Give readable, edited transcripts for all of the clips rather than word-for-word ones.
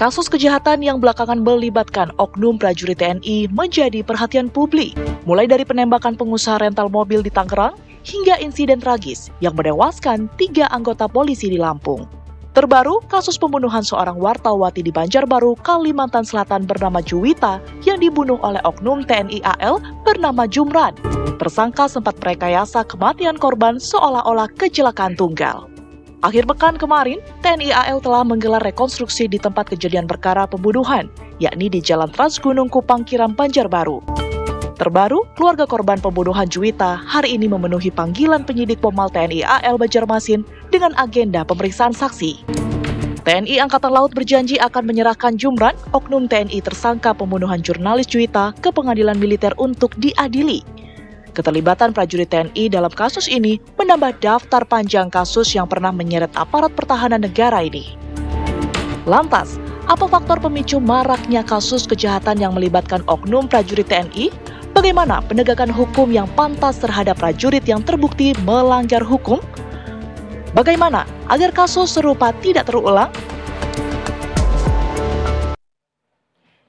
Kasus kejahatan yang belakangan melibatkan oknum prajurit TNI menjadi perhatian publik. Mulai dari penembakan pengusaha rental mobil di Tangerang, hingga insiden tragis yang menewaskan 3 anggota polisi di Lampung. Terbaru, kasus pembunuhan seorang wartawati di Banjarbaru, Kalimantan Selatan bernama Juwita yang dibunuh oleh oknum TNI AL bernama Jumran. Tersangka sempat merekayasa kematian korban seolah-olah kecelakaan tunggal. Akhir pekan kemarin, TNI AL telah menggelar rekonstruksi di tempat kejadian perkara pembunuhan, yakni di Jalan Trans Gunung Kupang Kiram, Banjarbaru. Terbaru, keluarga korban pembunuhan Juwita hari ini memenuhi panggilan penyidik Pomal TNI AL Banjarmasin dengan agenda pemeriksaan saksi. TNI Angkatan Laut berjanji akan menyerahkan Jumran, oknum TNI tersangka pembunuhan jurnalis Juwita, ke pengadilan militer untuk diadili. Keterlibatan prajurit TNI dalam kasus ini menambah daftar panjang kasus yang pernah menyeret aparat pertahanan negara ini. Lantas, apa faktor pemicu maraknya kasus kejahatan yang melibatkan oknum prajurit TNI? Bagaimana penegakan hukum yang pantas terhadap prajurit yang terbukti melanggar hukum? Bagaimana agar kasus serupa tidak terulang?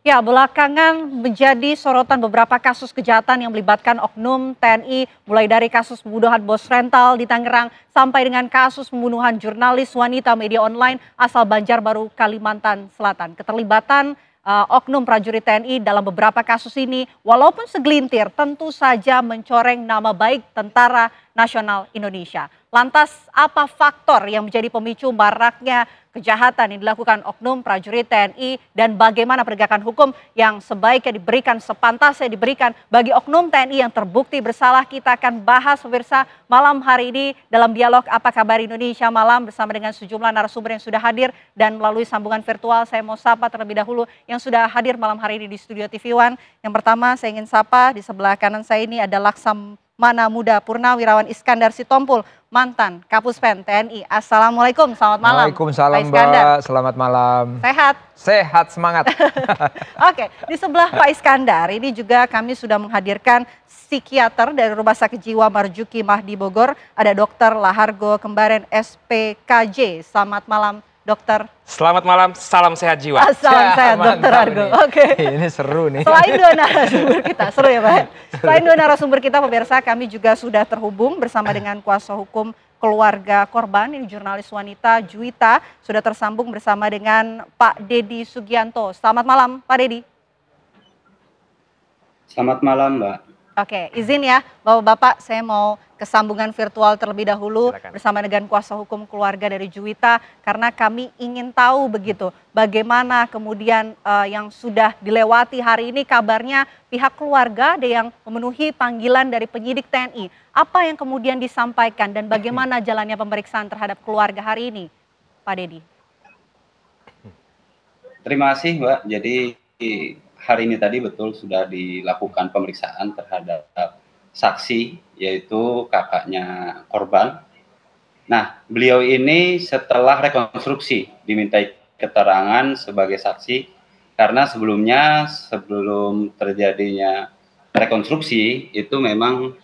Ya, belakangan menjadi sorotan beberapa kasus kejahatan yang melibatkan oknum TNI, mulai dari kasus pembunuhan bos rental di Tangerang sampai dengan kasus pembunuhan jurnalis wanita media online asal Banjarbaru, Kalimantan Selatan. Keterlibatan oknum prajurit TNI dalam beberapa kasus ini, walaupun segelintir, tentu saja mencoreng nama baik Tentara Nasional Indonesia. Lantas, apa faktor yang menjadi pemicu maraknya kejahatan yang dilakukan oknum prajurit TNI dan bagaimana penegakan hukum yang sebaiknya diberikan, sepantasnya diberikan bagi oknum TNI yang terbukti bersalah? Kita akan bahas pemirsa malam hari ini dalam dialog Apa Kabar Indonesia Malam bersama dengan sejumlah narasumber yang sudah hadir, dan melalui sambungan virtual saya mau sapa terlebih dahulu yang sudah hadir malam hari ini di Studio TV One. Yang pertama saya ingin sapa, di sebelah kanan saya ini ada Laksamana Muda Purnawirawan Iskandar Sitompul, mantan Kapuspen TNI. Assalamualaikum, selamat malam. Waalaikumsalam Mbak, selamat malam. Sehat? Sehat, semangat. Oke, di sebelah Pak Iskandar ini juga kami sudah menghadirkan psikiater dari Rumah Sakit Jiwa Marjuki Mahdi Bogor, ada Dr. Lahargo Kembaren SPKJ. Selamat malam, Dokter. Selamat malam, salam sehat jiwa. Salam sehat, Dokter Argo. Oke. Ini seru nih. Selain dua narasumber kita, seru ya Pak. Selain dua narasumber kita, pemirsa, kami juga sudah terhubung bersama dengan kuasa hukum keluarga korban, ini jurnalis wanita Juwita, sudah tersambung bersama dengan Pak Dedi Sugianto. Selamat malam, Pak Dedi. Selamat malam, Mbak. Oke, izin ya Bapak-Bapak, saya mau kesambungan virtual terlebih dahulu. Silakan. Bersama dengan kuasa hukum keluarga dari Juwita, karena kami ingin tahu begitu bagaimana kemudian yang sudah dilewati hari ini. Kabarnya pihak keluarga ada yang memenuhi panggilan dari penyidik TNI. Apa yang kemudian disampaikan dan bagaimana jalannya pemeriksaan terhadap keluarga hari ini, Pak Dedi? Terima kasih, Mbak. Jadi hari ini tadi betul sudah dilakukan pemeriksaan terhadap saksi, yaitu kakaknya korban. Nah, beliau ini setelah rekonstruksi dimintai keterangan sebagai saksi, karena sebelum terjadinya rekonstruksi itu memang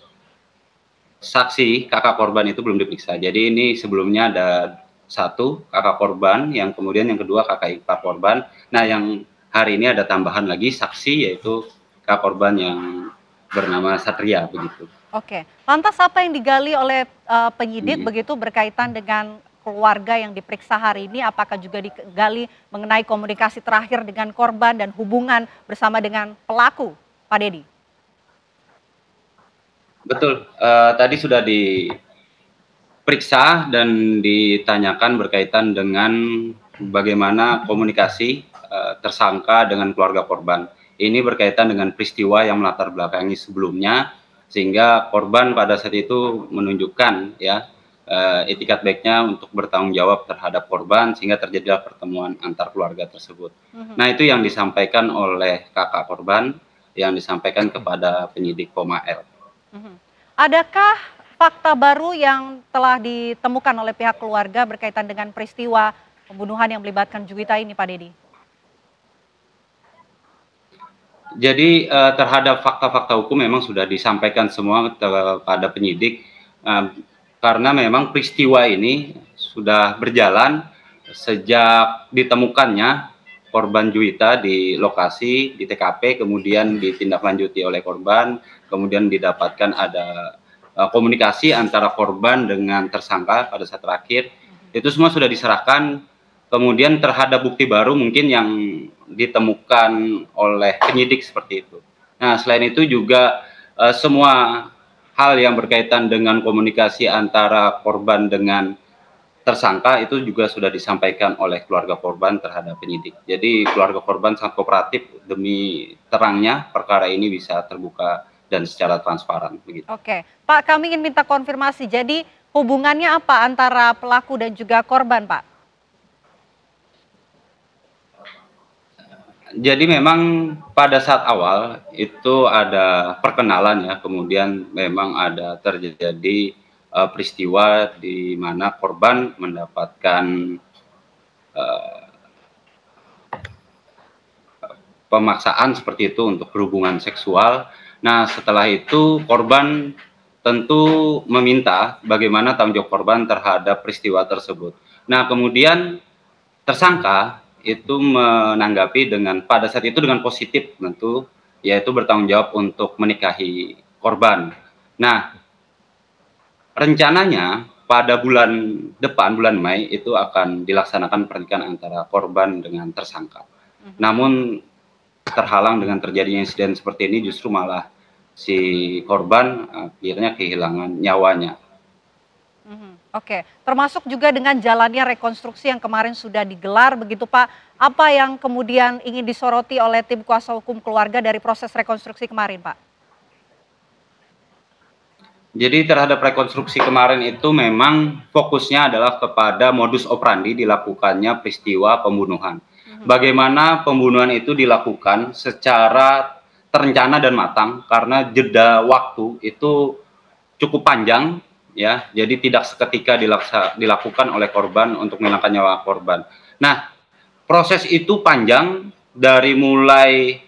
saksi kakak korban itu belum diperiksa. Jadi ini sebelumnya ada satu kakak korban, yang kemudian yang kedua kakak ipar korban. Nah, yang hari ini ada tambahan lagi saksi, yaitu kakak korban yang bernama Satria begitu. Oke, lantas apa yang digali oleh penyidik begitu berkaitan dengan keluarga yang diperiksa hari ini? Apakah juga digali mengenai komunikasi terakhir dengan korban dan hubungan bersama dengan pelaku, Pak Dedi? Betul, tadi sudah diperiksa dan ditanyakan berkaitan dengan bagaimana komunikasi tersangka dengan keluarga korban. Ini berkaitan dengan peristiwa yang melatar belakangi sebelumnya, sehingga korban pada saat itu menunjukkan ya etikat baiknya untuk bertanggung jawab terhadap korban, sehingga terjadilah pertemuan antar keluarga tersebut. Nah, itu yang disampaikan oleh kakak korban, yang disampaikan kepada penyidik Pomal. Adakah fakta baru yang telah ditemukan oleh pihak keluarga berkaitan dengan peristiwa pembunuhan yang melibatkan Juwita ini, Pak Dedi? Jadi terhadap fakta-fakta hukum memang sudah disampaikan semua kepada penyidik, karena memang peristiwa ini sudah berjalan sejak ditemukannya korban Juwita di lokasi, di TKP, kemudian ditindaklanjuti oleh korban, kemudian didapatkan ada komunikasi antara korban dengan tersangka pada saat terakhir. Itu semua sudah diserahkan, kemudian terhadap bukti baru mungkin yang ditemukan oleh penyidik seperti itu. Nah, selain itu juga semua hal yang berkaitan dengan komunikasi antara korban dengan tersangka itu juga sudah disampaikan oleh keluarga korban terhadap penyidik. Jadi keluarga korban sangat kooperatif demi terangnya perkara ini bisa terbuka dan secara transparan. Begitu. Oke, Pak, kami ingin minta konfirmasi. Jadi hubungannya apa antara pelaku dan juga korban, Pak? Jadi memang pada saat awal itu ada perkenalan ya, kemudian memang ada terjadi peristiwa di mana korban mendapatkan pemaksaan seperti itu untuk berhubungan seksual. Nah, setelah itu korban tentu meminta bagaimana tanggung jawab korban terhadap peristiwa tersebut. Nah, kemudian tersangka itu menanggapi pada saat itu dengan positif tentu, yaitu bertanggung jawab untuk menikahi korban. Nah, rencananya pada bulan depan, bulan Mei, itu akan dilaksanakan pernikahan antara korban dengan tersangka. Namun terhalang dengan terjadinya insiden seperti ini, justru malah si korban akhirnya kehilangan nyawanya. Oke, termasuk juga dengan jalannya rekonstruksi yang kemarin sudah digelar begitu Pak. Apa yang kemudian ingin disoroti oleh tim kuasa hukum keluarga dari proses rekonstruksi kemarin, Pak? Jadi terhadap rekonstruksi kemarin itu memang fokusnya adalah kepada modus operandi dilakukannya peristiwa pembunuhan. Bagaimana pembunuhan itu dilakukan secara terencana dan matang karena jeda waktu itu cukup panjang ya. Jadi tidak seketika dilakukan oleh korban untuk menghilangkan nyawa korban. Nah, proses itu panjang dari mulai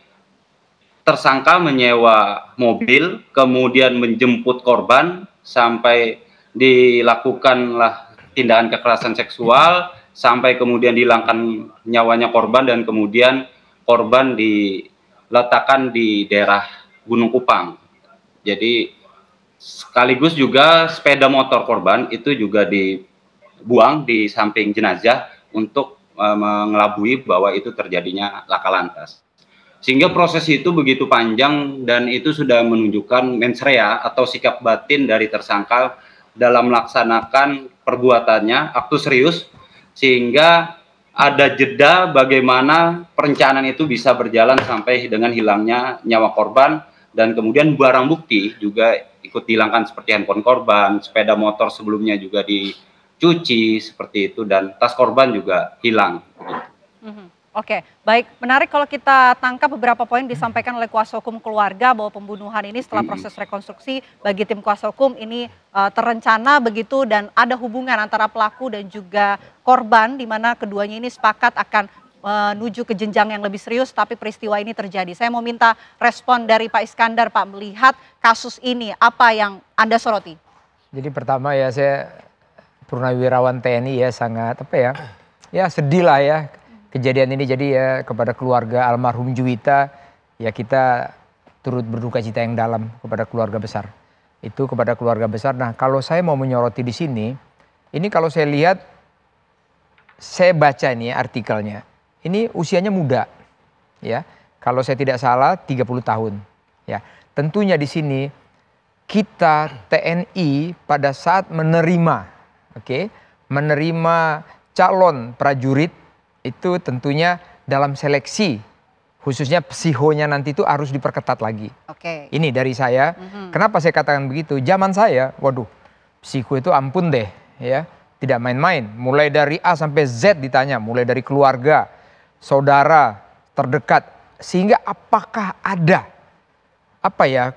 tersangka menyewa mobil, kemudian menjemput korban, sampai dilakukanlah tindakan kekerasan seksual, sampai kemudian dihilangkan nyawanya korban, dan kemudian korban diletakkan di daerah Gunung Kupang. Jadi sekaligus juga sepeda motor korban itu juga dibuang di samping jenazah untuk mengelabui bahwa itu terjadinya laka lantas. Sehingga proses itu begitu panjang dan itu sudah menunjukkan mens rea atau sikap batin dari tersangka dalam melaksanakan perbuatannya, aktu serius, sehingga ada jeda bagaimana perencanaan itu bisa berjalan sampai dengan hilangnya nyawa korban, dan kemudian barang bukti juga ikut dihilangkan seperti handphone korban, sepeda motor sebelumnya juga dicuci seperti itu, dan tas korban juga hilang. Oke, baik. Menarik kalau kita tangkap beberapa poin disampaikan oleh kuasa hukum keluarga bahwa pembunuhan ini setelah proses rekonstruksi bagi tim kuasa hukum ini terencana begitu dan ada hubungan antara pelaku dan juga korban di mana keduanya ini sepakat akan menuju ke jenjang yang lebih serius tapi peristiwa ini terjadi. Saya mau minta respon dari Pak Iskandar, Pak, melihat kasus ini apa yang Anda soroti? Jadi pertama ya saya purnawirawan TNI ya sangat ya sedih lah ya kejadian ini. Jadi ya kepada keluarga almarhum Juwita ya kita turut berduka cita yang dalam kepada keluarga besar. Itu kepada keluarga besar. Nah, kalau saya mau menyoroti di sini, ini kalau saya lihat, saya baca ini artikelnya. Ini usianya muda. Ya. Kalau saya tidak salah 30 tahun. Ya. Tentunya di sini kita TNI pada saat menerima calon prajurit itu tentunya dalam seleksi, khususnya psikonya nanti itu harus diperketat lagi. Ini dari saya. Kenapa saya katakan begitu? Zaman saya, waduh, psiko itu ampun deh, ya, tidak main-main. Mulai dari A sampai Z ditanya, mulai dari keluarga, saudara terdekat, sehingga apakah ada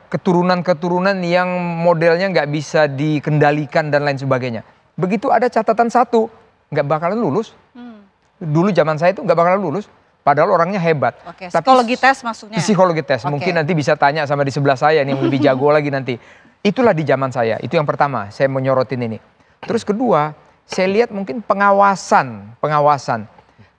keturunan-keturunan yang modelnya nggak bisa dikendalikan dan lain sebagainya. Begitu ada catatan satu, nggak bakalan lulus. Dulu zaman saya itu nggak bakalan lulus, padahal orangnya hebat. Tapi psikologi tes maksudnya? Psikologi tes, mungkin nanti bisa tanya sama di sebelah saya nih yang lebih jago lagi nanti. Itulah di zaman saya, itu yang pertama saya menyorotin ini. Terus kedua, saya lihat mungkin pengawasan.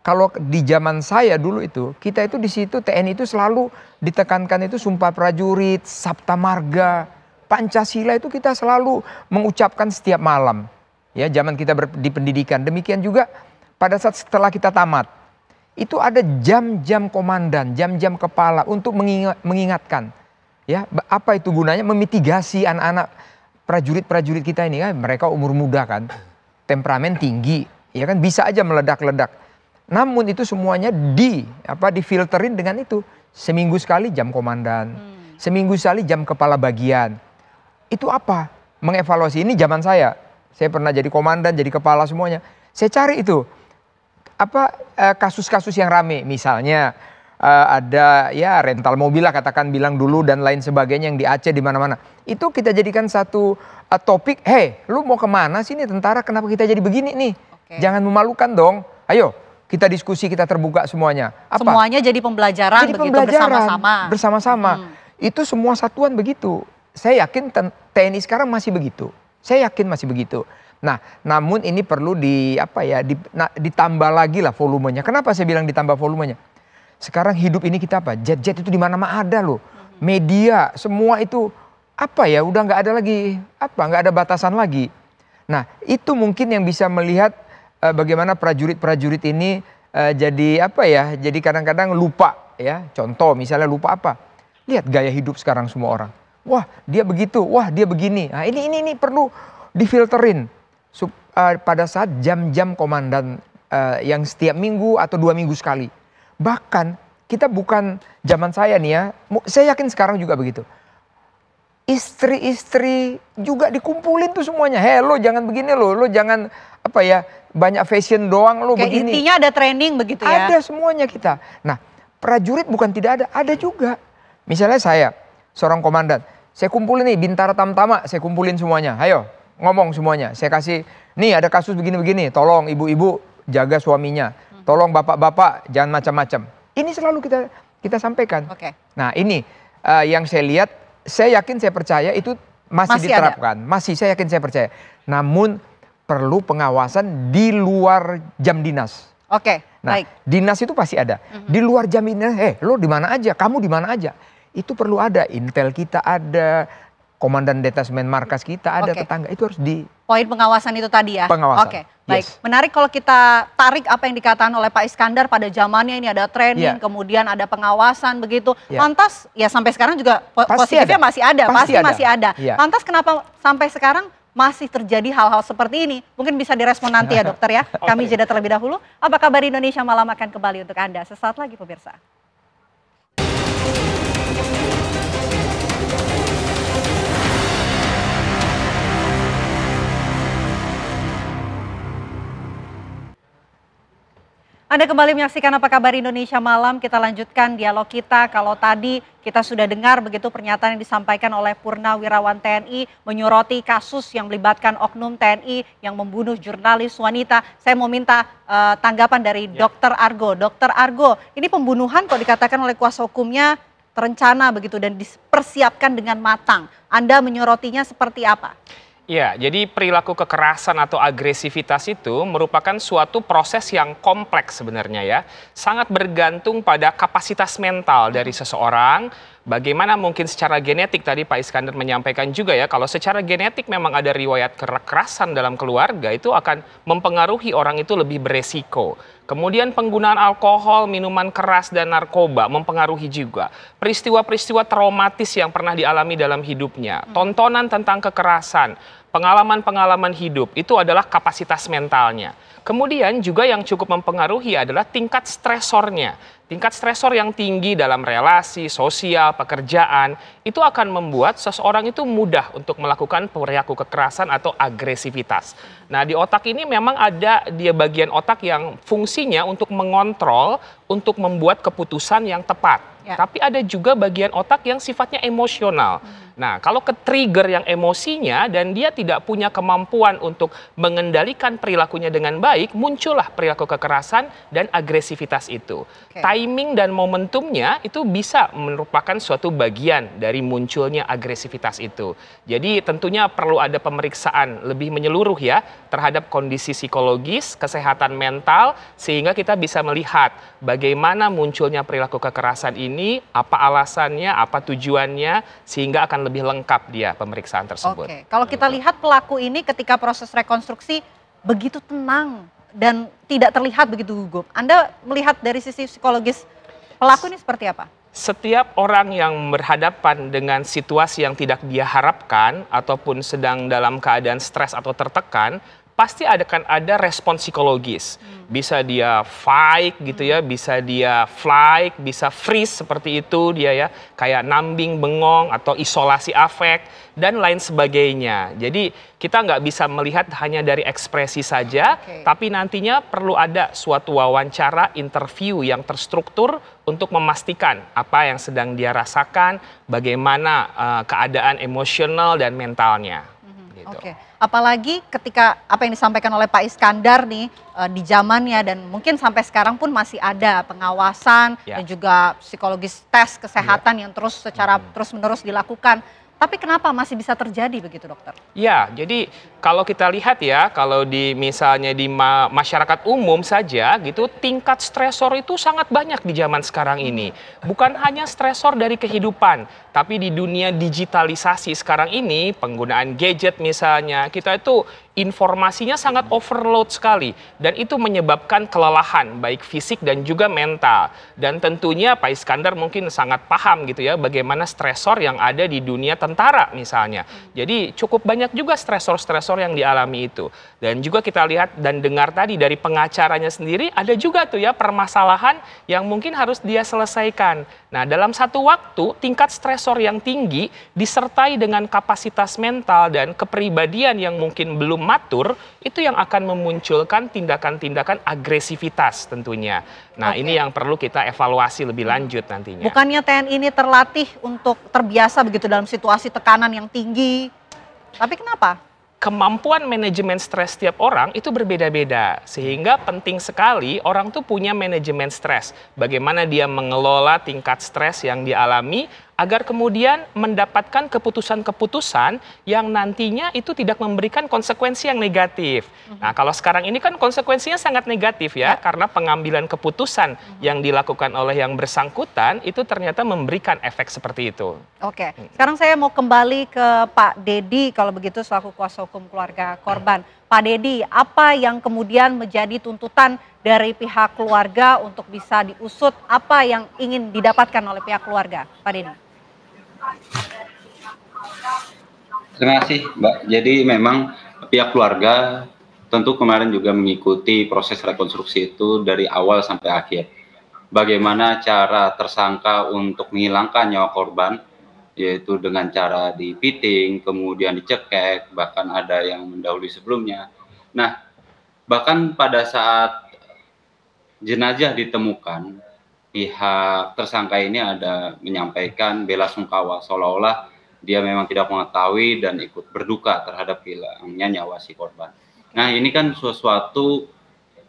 kalau di zaman saya dulu itu, kita itu di situ TNI itu selalu ditekankan itu Sumpah Prajurit, Sabta Marga, Pancasila itu kita selalu mengucapkan setiap malam. Ya, zaman kita di pendidikan. Demikian juga pada saat setelah kita tamat. Itu ada jam-jam komandan, jam-jam kepala untuk mengingatkan. Ya, apa itu gunanya? Memitigasi anak-anak prajurit-prajurit kita ini kan, mereka umur muda kan, temperamen tinggi, ya kan, bisa aja meledak-ledak. Namun itu semuanya difilterin dengan itu. Seminggu sekali jam komandan, seminggu sekali jam kepala bagian. Itu apa? Mengevaluasi. Ini zaman saya pernah jadi komandan, jadi kepala semuanya. Saya cari itu. Kasus-kasus yang rame, misalnya ada ya rental mobil lah katakan bilang dulu dan lain sebagainya yang di Aceh di mana-mana. Itu kita jadikan satu topik, lu mau kemana sih nih tentara, kenapa kita jadi begini nih? Jangan memalukan dong, ayo kita diskusi, kita terbuka semuanya. Semuanya jadi pembelajaran, bersama-sama. Itu semua satuan begitu. Saya yakin TNI sekarang masih begitu. Saya yakin masih begitu. Nah, namun ini perlu ditambah lagi lah volumenya. Kenapa saya bilang ditambah volumenya? Sekarang hidup ini kita jet-jet itu di mana-mana ada loh. Media, semua itu udah nggak ada lagi, nggak ada batasan lagi. Nah, itu mungkin yang bisa melihat bagaimana prajurit-prajurit ini jadi kadang-kadang lupa ya. Contoh misalnya lupa apa? Lihat gaya hidup sekarang semua orang. Wah, dia begitu, wah dia begini. Nah, ini perlu difilterin. Pada saat jam-jam komandan yang setiap minggu atau 2 minggu sekali. Bahkan kita bukan zaman saya nih ya, saya yakin sekarang juga begitu. Istri-istri juga dikumpulin tuh semuanya. Lo jangan begini lo jangan banyak fashion doang lo begini. Intinya ada training begitu ya? Ada semuanya kita. Nah, prajurit bukan tidak ada juga. Misalnya saya, seorang komandan, saya kumpulin nih Bintara Tamtama, saya kumpulin semuanya. Ayo ngomong semuanya, saya kasih, nih ada kasus begini-begini, tolong ibu-ibu jaga suaminya, tolong bapak-bapak jangan macam-macam. Ini selalu kita sampaikan. Nah ini yang saya lihat, saya yakin, saya percaya itu masih diterapkan. Saya yakin, saya percaya. Namun perlu pengawasan di luar jam dinas. Nah, dinas itu pasti ada. Di luar jam dinas, lo di mana aja, kamu di mana aja. Itu perlu ada, intel kita ada, komandan detasmen markas kita ada, tetangga, itu harus poin pengawasan itu tadi ya? Pengawasan. Baik. Menarik kalau kita tarik apa yang dikatakan oleh Pak Iskandar pada zamannya ini ada training, kemudian ada pengawasan begitu. Lantas ya sampai sekarang juga positifnya masih ada, masih ada. Lantas kenapa sampai sekarang masih terjadi hal-hal seperti ini? Mungkin bisa direspon nanti ya dokter ya. Kami jeda terlebih dahulu. Apa kabar Indonesia Malam akan kembali untuk Anda sesaat lagi pemirsa. Anda kembali menyaksikan Apa Kabar Indonesia Malam. Kita lanjutkan dialog kita. Kalau tadi kita sudah dengar begitu pernyataan yang disampaikan oleh Purnawirawan TNI menyoroti kasus yang melibatkan oknum TNI yang membunuh jurnalis wanita. Saya mau minta tanggapan dari Dr. Argo. Dr. Argo, ini pembunuhan kok dikatakan oleh kuasa hukumnya terencana begitu dan dipersiapkan dengan matang. Anda menyorotinya seperti apa? Ya, jadi perilaku kekerasan atau agresivitas itu merupakan suatu proses yang kompleks sebenarnya ya. Sangat bergantung pada kapasitas mental dari seseorang. Bagaimana mungkin secara genetik, tadi Pak Iskandar menyampaikan juga ya, kalau secara genetik memang ada riwayat kekerasan dalam keluarga, itu akan mempengaruhi orang itu lebih beresiko. Kemudian penggunaan alkohol, minuman keras, dan narkoba mempengaruhi juga. Peristiwa-peristiwa traumatis yang pernah dialami dalam hidupnya, tontonan tentang kekerasan, pengalaman-pengalaman hidup, itu adalah kapasitas mentalnya. Kemudian juga yang cukup mempengaruhi adalah tingkat stresornya. Tingkat stresor yang tinggi dalam relasi, sosial, pekerjaan, itu akan membuat seseorang itu mudah untuk melakukan perilaku kekerasan atau agresivitas. Nah, di otak ini memang ada bagian otak yang fungsinya untuk mengontrol, untuk membuat keputusan yang tepat. Tapi ada juga bagian otak yang sifatnya emosional. Nah, kalau ke-trigger yang emosinya dan dia tidak punya kemampuan untuk mengendalikan perilakunya dengan baik, muncullah perilaku kekerasan dan agresivitas itu. Timing dan momentumnya itu bisa merupakan suatu bagian dari munculnya agresivitas itu. Jadi tentunya perlu ada pemeriksaan lebih menyeluruh ya terhadap kondisi psikologis, kesehatan mental, sehingga kita bisa melihat bagaimana munculnya perilaku kekerasan ini, apa alasannya, apa tujuannya, sehingga akan lebih lengkap dia pemeriksaan tersebut. Oke, kalau kita lihat pelaku ini ketika proses rekonstruksi begitu tenang dan tidak terlihat begitu gugup. Anda melihat dari sisi psikologis pelaku ini seperti apa? Setiap orang yang berhadapan dengan situasi yang tidak dia harapkan ataupun sedang dalam keadaan stres atau tertekan, pasti akan ada respon psikologis. Bisa dia fight gitu ya, bisa dia flight, bisa freeze seperti itu dia ya, kayak nambing, bengong atau isolasi afek dan lain sebagainya. Jadi kita nggak bisa melihat hanya dari ekspresi saja, tapi nantinya perlu ada suatu wawancara, interview yang terstruktur untuk memastikan apa yang sedang dia rasakan, bagaimana keadaan emosional dan mentalnya. Gitu. Oke, apalagi ketika apa yang disampaikan oleh Pak Iskandar nih di zamannya dan mungkin sampai sekarang pun masih ada pengawasan dan juga psikologis tes kesehatan yang terus secara terus-menerus dilakukan. Tapi kenapa masih bisa terjadi begitu, dokter? Ya, jadi kalau kita lihat ya, kalau di misalnya di masyarakat umum saja gitu, tingkat stresor itu sangat banyak di zaman sekarang ini. Bukan hanya stresor dari kehidupan, tapi di dunia digitalisasi sekarang ini, penggunaan gadget misalnya, kita itu informasinya sangat overload sekali dan itu menyebabkan kelelahan baik fisik dan juga mental. Dan tentunya Pak Iskandar mungkin sangat paham gitu ya bagaimana stresor yang ada di dunia tentara misalnya. Jadi cukup banyak juga stresor-stresor yang dialami itu. Dan juga kita lihat dan dengar tadi dari pengacaranya sendiri ada juga tuh ya permasalahan yang mungkin harus dia selesaikan. Nah, dalam satu waktu tingkat stresor yang tinggi disertai dengan kapasitas mental dan kepribadian yang mungkin belum matur, itu yang akan memunculkan tindakan-tindakan agresivitas tentunya. Nah, ini yang perlu kita evaluasi lebih lanjut nantinya. Bukannya TNI ini terlatih untuk terbiasa begitu dalam situasi tekanan yang tinggi, tapi kenapa? Kemampuan manajemen stres setiap orang itu berbeda-beda. Sehingga penting sekali orang tuh punya manajemen stres. Bagaimana dia mengelola tingkat stres yang dialami agar kemudian mendapatkan keputusan-keputusan yang nantinya itu tidak memberikan konsekuensi yang negatif. Nah, kalau sekarang ini kan konsekuensinya sangat negatif ya, karena pengambilan keputusan yang dilakukan oleh yang bersangkutan itu ternyata memberikan efek seperti itu. Oke, sekarang saya mau kembali ke Pak Dedi kalau begitu selaku kuasa hukum keluarga korban. Pak Dedi, apa yang kemudian menjadi tuntutan dari pihak keluarga untuk bisa diusut, apa yang ingin didapatkan oleh pihak keluarga, Pak Dedi? Terima kasih, Mbak. Jadi memang pihak keluarga tentu kemarin juga mengikuti proses rekonstruksi itu dari awal sampai akhir. Bagaimana cara tersangka untuk menghilangkan nyawa korban, yaitu dengan cara dipiting, kemudian dicekek, bahkan ada yang mendahului sebelumnya. Nah, bahkan pada saat jenazah ditemukan, pihak tersangka ini ada menyampaikan bela sungkawa seolah-olah dia memang tidak mengetahui dan ikut berduka terhadap hilangnya nyawa si korban. Nah, ini kan sesuatu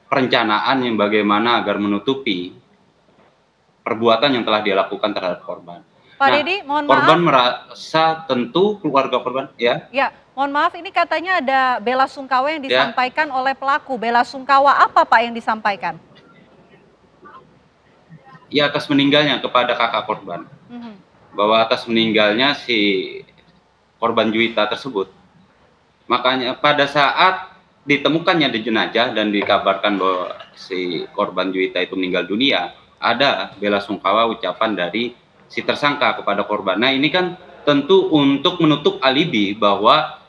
perencanaan yang bagaimana agar menutupi perbuatan yang telah dia lakukan terhadap korban. Pak Dedi, mohon korban maaf. merasa tentu keluarga korban, ya. Ya, mohon maaf, ini katanya ada bela sungkawa yang disampaikan oleh pelaku. Bela sungkawa apa Pak yang disampaikan? Ya, atas meninggalnya kepada kakak korban. Bahwa atas meninggalnya si korban Juwita tersebut. Makanya pada saat ditemukannya di jenazah dan dikabarkan bahwa si korban Juwita itu meninggal dunia, ada bela sungkawa ucapan dari si tersangka kepada korban. Nah, ini kan tentu untuk menutup alibi bahwa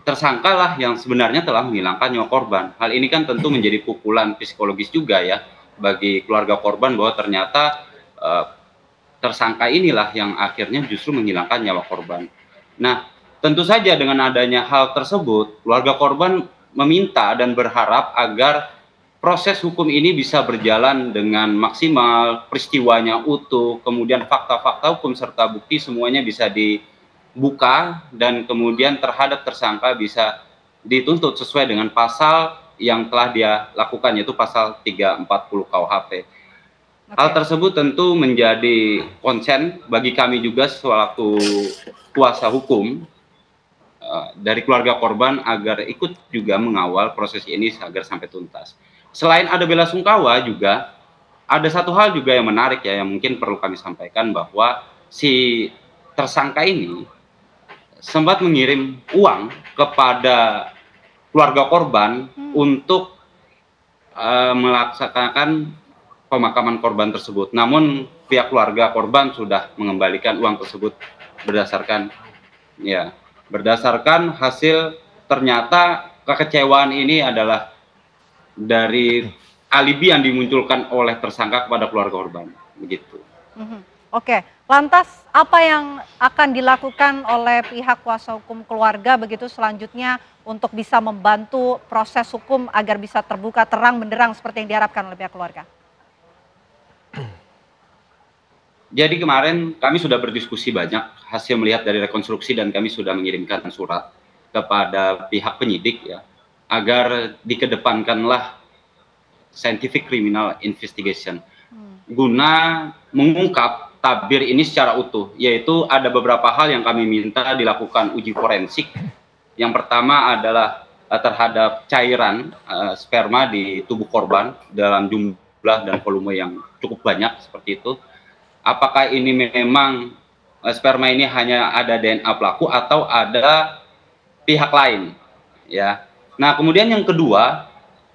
tersangkalah yang sebenarnya telah menghilangkan nyawa korban. Hal ini kan tentu menjadi pukulan psikologis juga ya bagi keluarga korban bahwa ternyata tersangka inilah yang akhirnya justru menghilangkan nyawa korban. Nah, tentu saja dengan adanya hal tersebut, keluarga korban meminta dan berharap agar proses hukum ini bisa berjalan dengan maksimal, peristiwanya utuh, kemudian fakta-fakta hukum serta bukti semuanya bisa dibuka dan kemudian terhadap tersangka bisa dituntut sesuai dengan pasal yang telah dia lakukan, yaitu pasal 340 KUHP. Hal tersebut tentu menjadi konsen bagi kami juga sewaktu kuasa hukum dari keluarga korban agar ikut juga mengawal proses ini agar sampai tuntas. Selain ada bela sungkawa juga, ada satu hal juga yang menarik ya, yang mungkin perlu kami sampaikan, bahwa si tersangka ini sempat mengirim uang kepada keluarga korban untuk melaksanakan pemakaman korban tersebut. Namun pihak keluarga korban sudah mengembalikan uang tersebut berdasarkan hasil, ternyata kekecewaan ini adalah dari alibi yang dimunculkan oleh tersangka kepada keluarga korban, begitu. Oke, lantas apa yang akan dilakukan oleh pihak kuasa hukum keluarga begitu selanjutnya untuk bisa membantu proses hukum agar bisa terbuka terang benderang seperti yang diharapkan oleh pihak keluarga? Jadi kemarin kami sudah berdiskusi banyak hasil melihat dari rekonstruksi dan kami sudah mengirimkan surat kepada pihak penyidik ya, agar dikedepankanlah scientific criminal investigation guna mengungkap tabir ini secara utuh, yaitu ada beberapa hal yang kami minta dilakukan uji forensik. Yang pertama adalah terhadap cairan sperma di tubuh korban dalam jumlah dan volume yang cukup banyak seperti itu. Apakah ini memang sperma ini hanya ada DNA pelaku atau ada pihak lain, ya. Nah, kemudian yang kedua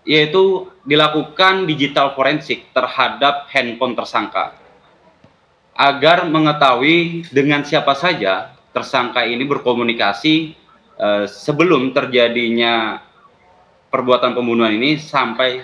yaitu dilakukan digital forensik terhadap handphone tersangka agar mengetahui dengan siapa saja tersangka ini berkomunikasi sebelum terjadinya perbuatan pembunuhan ini sampai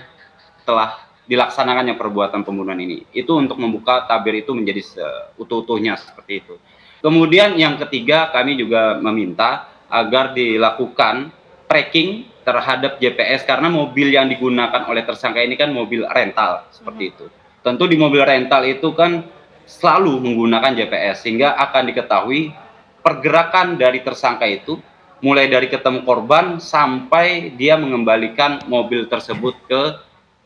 telah dilaksanakannya perbuatan pembunuhan ini. Itu untuk membuka tabir itu menjadi seutuh-utuhnya seperti itu. Kemudian yang ketiga, kami juga meminta agar dilakukan tracking terhadap GPS karena mobil yang digunakan oleh tersangka ini kan mobil rental seperti itu. Tentu di mobil rental itu kan selalu menggunakan GPS sehingga akan diketahui pergerakan dari tersangka itu mulai dari ketemu korban sampai dia mengembalikan mobil tersebut ke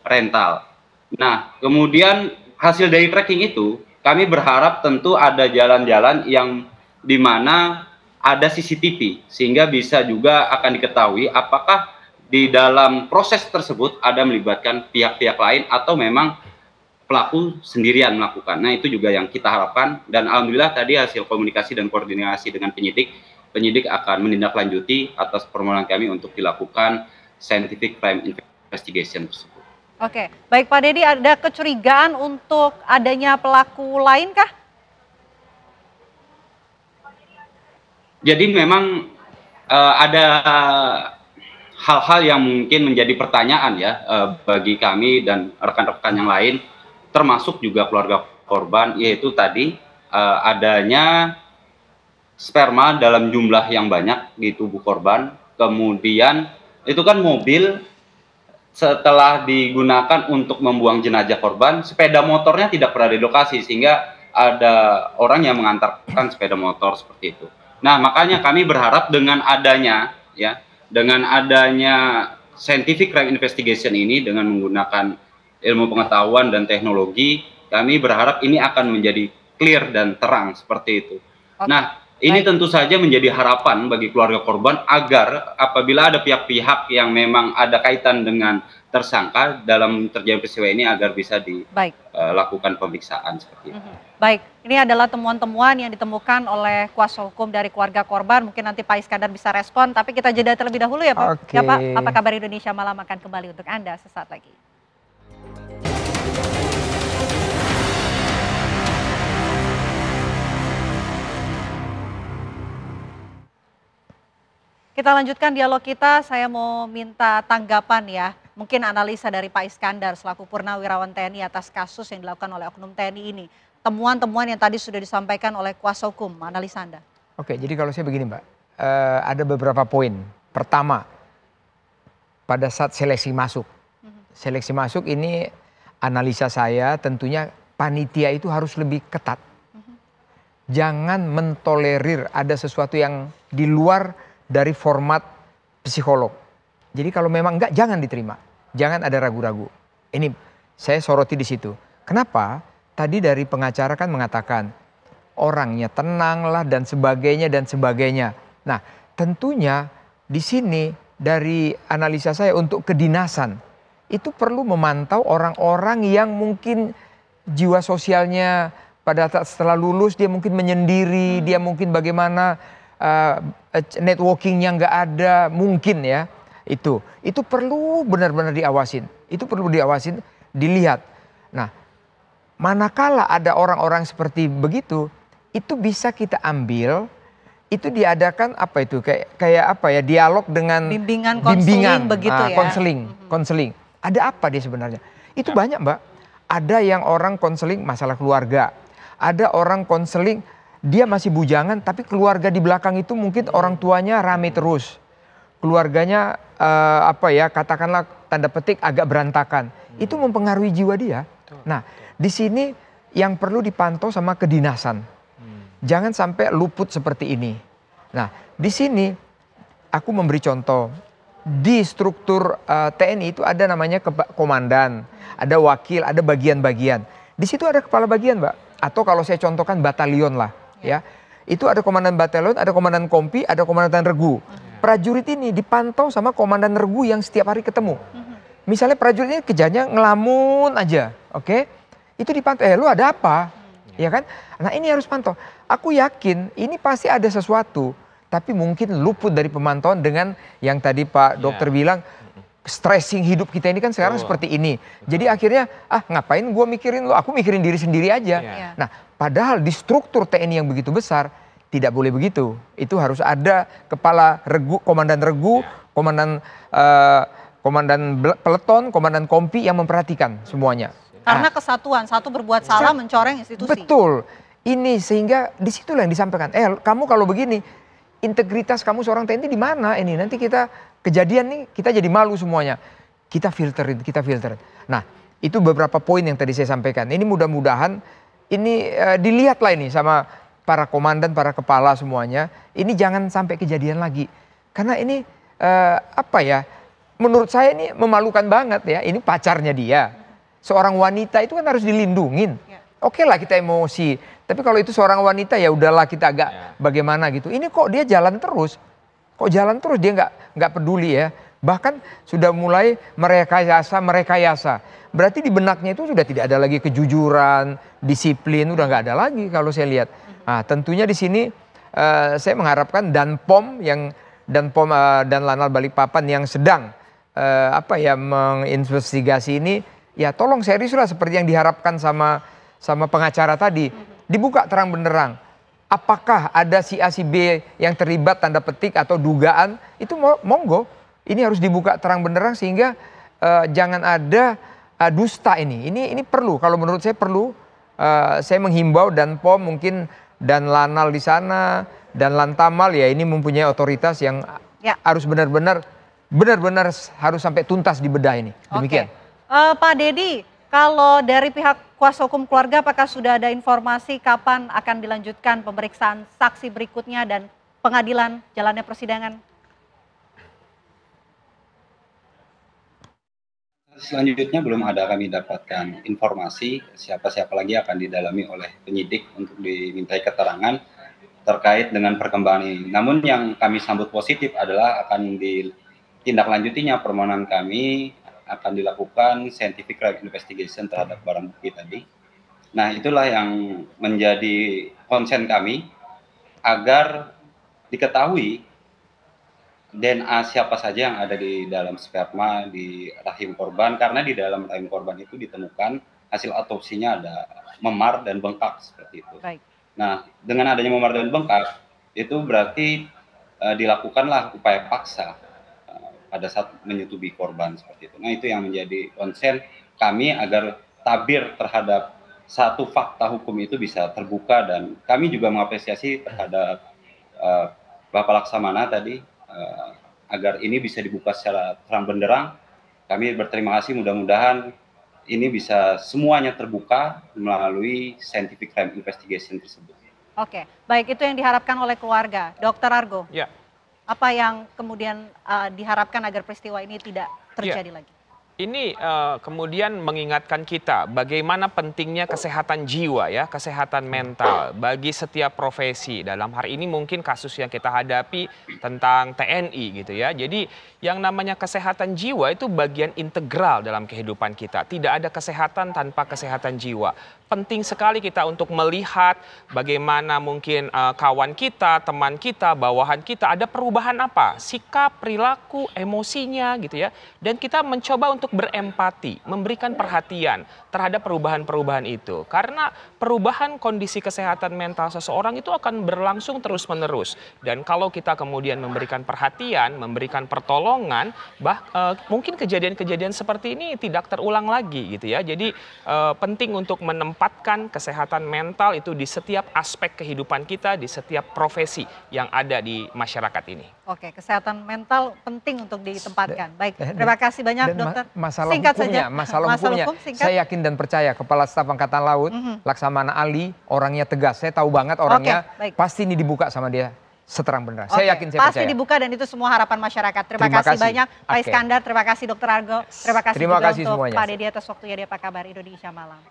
rental. Nah, kemudian hasil dari tracking itu kami berharap tentu ada jalan-jalan yang di mana ada CCTV sehingga bisa juga akan diketahui apakah di dalam proses tersebut ada melibatkan pihak-pihak lain atau memang pelaku sendirian melakukan. Nah, itu juga yang kita harapkan dan alhamdulillah tadi hasil komunikasi dan koordinasi dengan penyidik akan menindaklanjuti atas permohonan kami untuk dilakukan scientific crime investigation tersebut. Oke, baik Pak Dedi, ada kecurigaan untuk adanya pelaku lain kah? Jadi memang ada hal-hal yang mungkin menjadi pertanyaan ya bagi kami dan rekan-rekan yang lain, termasuk juga keluarga korban, yaitu tadi adanya sperma dalam jumlah yang banyak di tubuh korban. Kemudian itu kan mobil setelah digunakan untuk membuang jenazah korban, sepeda motornya tidak berada di lokasi sehingga ada orang yang mengantarkan sepeda motor seperti itu. Nah, makanya kami berharap dengan adanya scientific crime investigation ini dengan menggunakan ilmu pengetahuan dan teknologi, kami berharap ini akan menjadi clear dan terang seperti itu. Oke. Nah, ini tentu saja menjadi harapan bagi keluarga korban agar apabila ada pihak-pihak yang memang ada kaitan dengan tersangka dalam terjadi peristiwa ini agar bisa dilakukan pemeriksaan seperti itu. Baik, ini adalah temuan-temuan yang ditemukan oleh kuasa hukum dari keluarga korban. Mungkin nanti Pak Iskandar bisa respon, tapi kita jeda terlebih dahulu ya Pak. Ya Pak, apa kabar Indonesia Malam akan kembali untuk Anda sesaat lagi. Kita lanjutkan dialog kita, saya mau minta tanggapan ya, mungkin analisa dari Pak Iskandar selaku Purnawirawan TNI atas kasus yang dilakukan oleh oknum TNI ini. Temuan-temuan yang tadi sudah disampaikan oleh kuasa hukum, analisa Anda. Oke, jadi kalau saya begini Mbak, ada beberapa poin. Pertama, pada saat seleksi masuk. Seleksi masuk ini analisa saya tentunya panitia itu harus lebih ketat. jangan mentolerir ada sesuatu yang di luar dari format psikolog. Jadi kalau memang enggak, jangan diterima. Jangan ada ragu-ragu. Ini saya soroti di situ. Kenapa? Tadi dari pengacara kan mengatakan orangnya tenanglah dan sebagainya dan sebagainya. Nah, tentunya di sini dari analisa saya untuk kedinasan itu perlu memantau orang-orang yang mungkin jiwa sosialnya pada saat setelah lulus dia mungkin menyendiri, dia mungkin bagaimana networkingnya nggak ada, mungkin ya. Itu perlu benar-benar diawasin. Itu perlu diawasin, dilihat. Nah, manakala ada orang-orang seperti begitu, itu bisa kita ambil, itu diadakan apa itu kayak apa ya, dialog dengan bimbingan konseling begitu ya. Konseling. Ada apa dia sebenarnya? Itu banyak, Mbak. Ada yang orang konseling masalah keluarga. Ada orang konseling dia masih bujangan tapi keluarga di belakang itu mungkin orang tuanya rame terus. Keluarganya katakanlah tanda petik agak berantakan. Itu mempengaruhi jiwa dia. Nah, di sini yang perlu dipantau sama kedinasan. Jangan sampai luput seperti ini. Nah, di sini aku memberi contoh. Di struktur TNI itu ada namanya komandan, ada wakil, ada bagian-bagian. Di situ ada kepala bagian, Mbak. Atau kalau saya contohkan batalion lah, ya. Itu ada komandan batalion, ada komandan kompi, ada komandan regu. Prajurit ini dipantau sama komandan regu yang setiap hari ketemu. Misalnya prajurit ini kerjanya ngelamun aja, oke? Itu dipantau, lu ada apa? Ya kan? Nah, ini harus pantau. Aku yakin ini pasti ada sesuatu. Tapi mungkin luput dari pemantauan dengan yang tadi Pak Dokter bilang, stressing hidup kita ini kan sekarang seperti ini. Jadi akhirnya, ngapain gue mikirin lo, aku mikirin diri sendiri aja. Nah, padahal di struktur TNI yang begitu besar, tidak boleh begitu. Itu harus ada kepala regu, komandan peleton, komandan kompi yang memperhatikan semuanya. Karena kesatuan, satu berbuat salah mencoreng institusi. Betul. Ini sehingga disitulah yang disampaikan, kamu kalau begini, integritas kamu seorang TNI di mana ini? Nanti kita kejadian nih, kita jadi malu semuanya. Kita filterin. Nah, itu beberapa poin yang tadi saya sampaikan. Ini mudah-mudahan ini dilihatlah ini sama para komandan, para kepala semuanya. Ini jangan sampai kejadian lagi. Karena ini menurut saya ini memalukan banget ya. Ini pacarnya dia. Seorang wanita itu kan harus dilindungin. Oke lah kita emosi, tapi kalau itu seorang wanita ya udahlah kita agak bagaimana gitu. Ini kok dia jalan terus, dia nggak peduli ya. Bahkan sudah mulai merekayasa. Berarti di benaknya itu sudah tidak ada lagi kejujuran, disiplin, udah nggak ada lagi kalau saya lihat. Nah, tentunya di sini saya mengharapkan Danpom dan Lanal Balikpapan yang sedang menginvestigasi ini, ya tolong seriuslah seperti yang diharapkan sama pengacara tadi, dibuka terang benderang. Apakah ada si A si B yang terlibat tanda petik atau dugaan, itu monggo. Ini harus dibuka terang benderang sehingga jangan ada dusta ini. Ini perlu, kalau menurut saya perlu. Saya menghimbau Danpom mungkin dan Lanal di sana dan Lantamal ya ini mempunyai otoritas yang harus benar-benar harus sampai tuntas dibedah ini. Demikian. Pak Dedi, kalau dari pihak kuasa hukum keluarga, apakah sudah ada informasi kapan akan dilanjutkan pemeriksaan saksi berikutnya dan pengadilan jalannya persidangan? Selanjutnya belum ada kami dapatkan informasi siapa-siapa lagi akan didalami oleh penyidik untuk dimintai keterangan terkait dengan perkembangan ini. Namun yang kami sambut positif adalah akan ditindaklanjutinya permohonan kami, akan dilakukan scientific crime investigation terhadap barang bukti tadi. Nah, itulah yang menjadi konsen kami agar diketahui DNA siapa saja yang ada di dalam sperma di rahim korban, karena di dalam rahim korban itu ditemukan hasil autopsinya ada memar dan bengkak seperti itu. Baik. Nah, dengan adanya memar dan bengkak itu berarti dilakukanlah upaya paksa pada saat menyetubuhi korban seperti itu. Nah, itu yang menjadi konsen kami agar tabir terhadap satu fakta hukum itu bisa terbuka, dan kami juga mengapresiasi terhadap Bapak Laksamana tadi agar ini bisa dibuka secara terang benderang. Kami berterima kasih, mudah-mudahan ini bisa semuanya terbuka melalui scientific crime investigation tersebut. Oke, baik, itu yang diharapkan oleh keluarga. Dokter Argo, Ya. apa yang kemudian diharapkan agar peristiwa ini tidak terjadi lagi? Ini kemudian mengingatkan kita bagaimana pentingnya kesehatan jiwa ya, kesehatan mental bagi setiap profesi. Dalam hari ini mungkin kasus yang kita hadapi tentang TNI gitu ya. Jadi yang namanya kesehatan jiwa itu bagian integral dalam kehidupan kita. Tidak ada kesehatan tanpa kesehatan jiwa. Penting sekali kita untuk melihat bagaimana mungkin kawan kita, teman kita, bawahan kita ada perubahan apa, sikap, perilaku, emosinya gitu ya. Dan kita mencoba untuk berempati, memberikan perhatian terhadap perubahan-perubahan itu. Karena perubahan kondisi kesehatan mental seseorang itu akan berlangsung terus-menerus. Dan kalau kita kemudian memberikan perhatian, memberikan pertolongan, mungkin kejadian-kejadian seperti ini tidak terulang lagi gitu ya. Jadi penting untuk menempatkan kesehatan mental itu di setiap aspek kehidupan kita, di setiap profesi yang ada di masyarakat ini. Oke, kesehatan mental penting untuk ditempatkan. Baik, terima kasih banyak dokter. Masalah Singkat hukumnya, saja. masalah hukumnya, hukum, singkat. saya yakin dan percaya Kepala Staf Angkatan Laut, Laksamana Ali, orangnya tegas. Saya tahu banget orangnya, baik. pasti ini dibuka sama dia seterang benar. Oke, Saya yakin, saya pasti percaya. dibuka dan itu semua harapan masyarakat. Terima Terima kasih kasih. banyak Pak Oke. Iskandar, terima kasih Dokter Argo, terima kasih Terima juga kasih untuk semuanya. Pak Dedi atas waktunya di Apa Kabar Indonesia Malam.